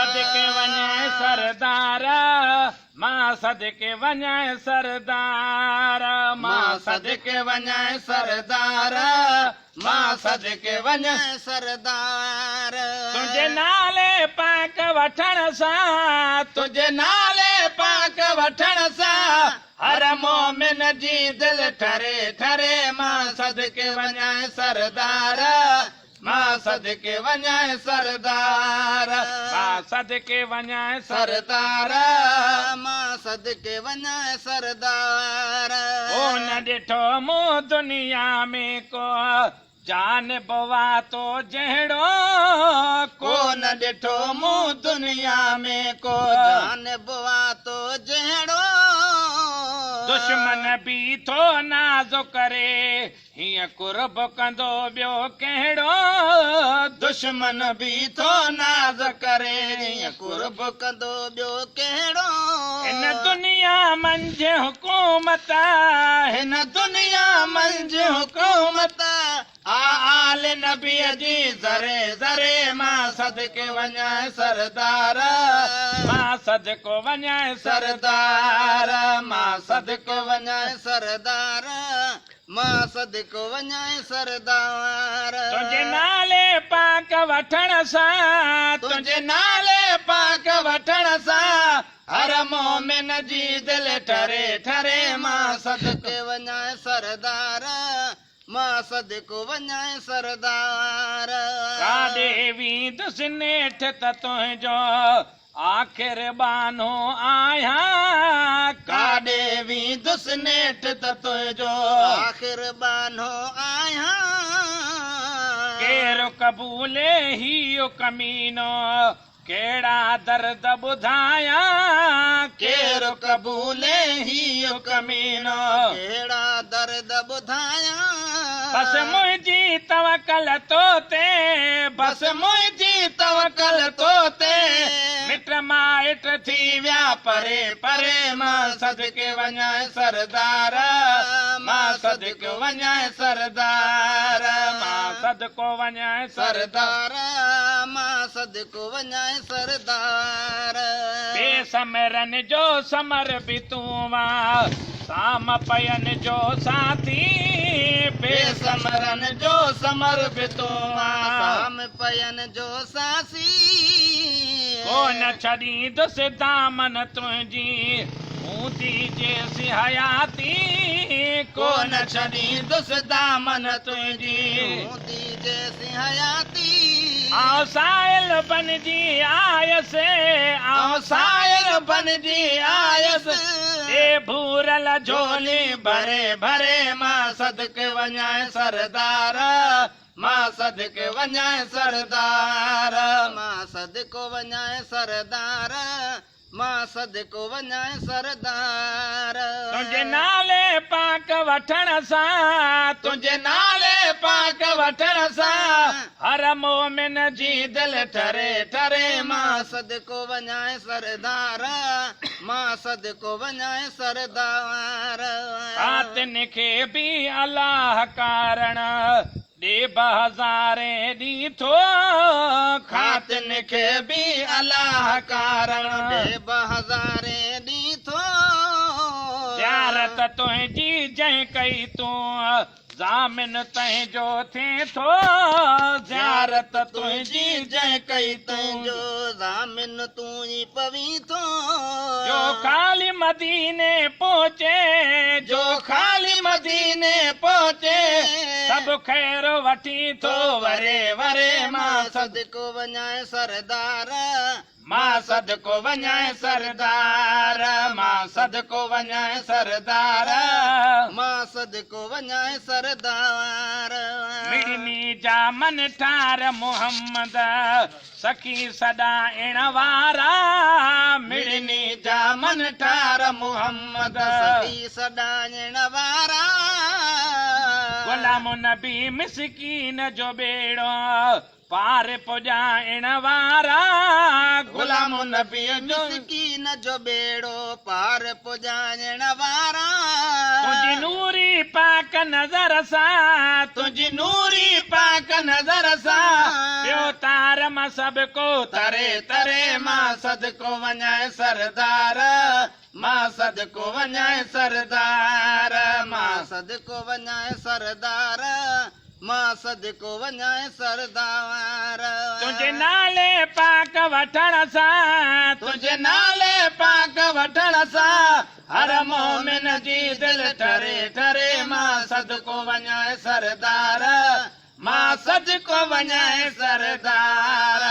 सदके वञे सरदार मां सदके वञे सरदार मां सदके वञे सरदार मां सदके वञे सरदार तुंहिंजे नाले पाक वठण सां तुंहिंजे नाले पाक वठण सां हर मोमिन जी दिल ठरे ठरे मां सदके वञे सरदार मां सदके वञे सरदार मां सदके वञे सरदार मां सदके वञे सरदार ओ न ॾिठो मूं दुनिया में को जान बवा तो जहिड़ो को न ॾिठो मूं दुनिया में को जान बुआ तो जहिड़ो दुश्मन बि थो नाज़ो करे हीअं कुर्ब कंदो ॿियो कहिड़ो दुश्मन बि थो नाज़ करे हीअं कुर्ब कंदो ॿियो कहिड़ो हिन दुनिया मंझि हुकूमत हिन दुनिया मंझि हुकूमत आल नबीअ जी ज़रे ज़रे मां सदके वञे सरदार मां सदको वञे सरदार मां सदको वञे सरदार मां सदको वञे सरदार तुंहिंजे नाले पाक वठण सां तुंहिंजे नाले पाक वठण सां हर मोमिन जी दिल ठरे ठरे मां सदके सदके वञे सरदार मां सदको वञे सरदार काॾे वेंदुसि नेठ त तुंहिंजो आख़िर बानो आहियां काॾे वेंदुसि नेठ त तुंहिंजो आख़िर बानो आहियां केरु कबूले हियो कमीनो कहिड़ा दर्द ॿुधायां केरु कबूले हियो कमीनो कहिड़ा दर्द ॿुधायां बस मुंहिंजी तवकल तो ते बस मुंहिंजी तवकल तो ते मिट माइट थी विया परे परे मां सदके वञे सरदार मां सदके वञे सरदार मां सदको वञे सरदार सरदार मां सदको वञे सरदार बेसमरन जो समर बि तूं मां साम पयन जो साथी बेसमरन जो समर बि तूं मां साम पयन जो सासी कोन छॾींदुसि दामन तुंहिंजी हूंदी जेसि हयाती कोन छॾींदुसि दामन तुंहिंजी हूंदी जैसी हयाती आउं साहिल बनजी आयसि आउं साहिल बनजी आयसि ए भूरल झोली भरे भरे मां सदके वञे सरदार मां सदके वञे सरदार मां सदको वञे सरदार मां सदको वञे सरदार तुंहिंजे नाले पाक वठण सां तुंहिंजे नाले पाक वठण सां हर मोमिन जी दिल ठरे ठरे मां सदको वञे सरदार मां सदको वञे सरदार आतिन खे बि अलाह कारण ॾे बहज़ारे ॾी थो खातिन खे बि अलाह कारण ॾे बहज़ारे ॾी थो ज़ियारत तुंहिंजी जंहिं कई तूं ज़ामिन तंहिंजो थिए थो ज़ियारत तुंहिंजी जंहिं कई तूं जो ज़ामिन तूं ई पवी थो जो ख़ाली मदीने पहुचे जो ख़ाली मदीने पहुचे सभु ख़ैर वठी थो वरे वरे मां सदको वञे सरदार मां सदको वञे सरदार मां सदको वञे सरदार मां सदको वञे सरदार मिड़नी जा मन ठार मोहम्मद सखी सॾाइण वारा मिड़नी जा मन ठार मोहम्मद सखी सॾाइण वारा गुलाम नबी मिसकीन जो बेड़ो पार पुॼाइण वारा गुलाम नबी जो मिसकीन जो बेड़ो पार पुॼाइण वारा तुंहिंजी नूरी पाक नज़र सां तुंहिंजी नूरी पाक नज़र सां ॿियो तार मां सभु को तरे तरे मां सदको वञाए सरदार मां सदको वञाए सरदार मां सदको वञाए सरदार मां सदको वञाए सरदार तुंहिंजे नाले पाक वठण सां तुंहिंजे नाले पाक वठण सां हर मोमिन जी दिलि ठरे ठरे मां सदको वञाए सरदार मां सदको वञाए सरदार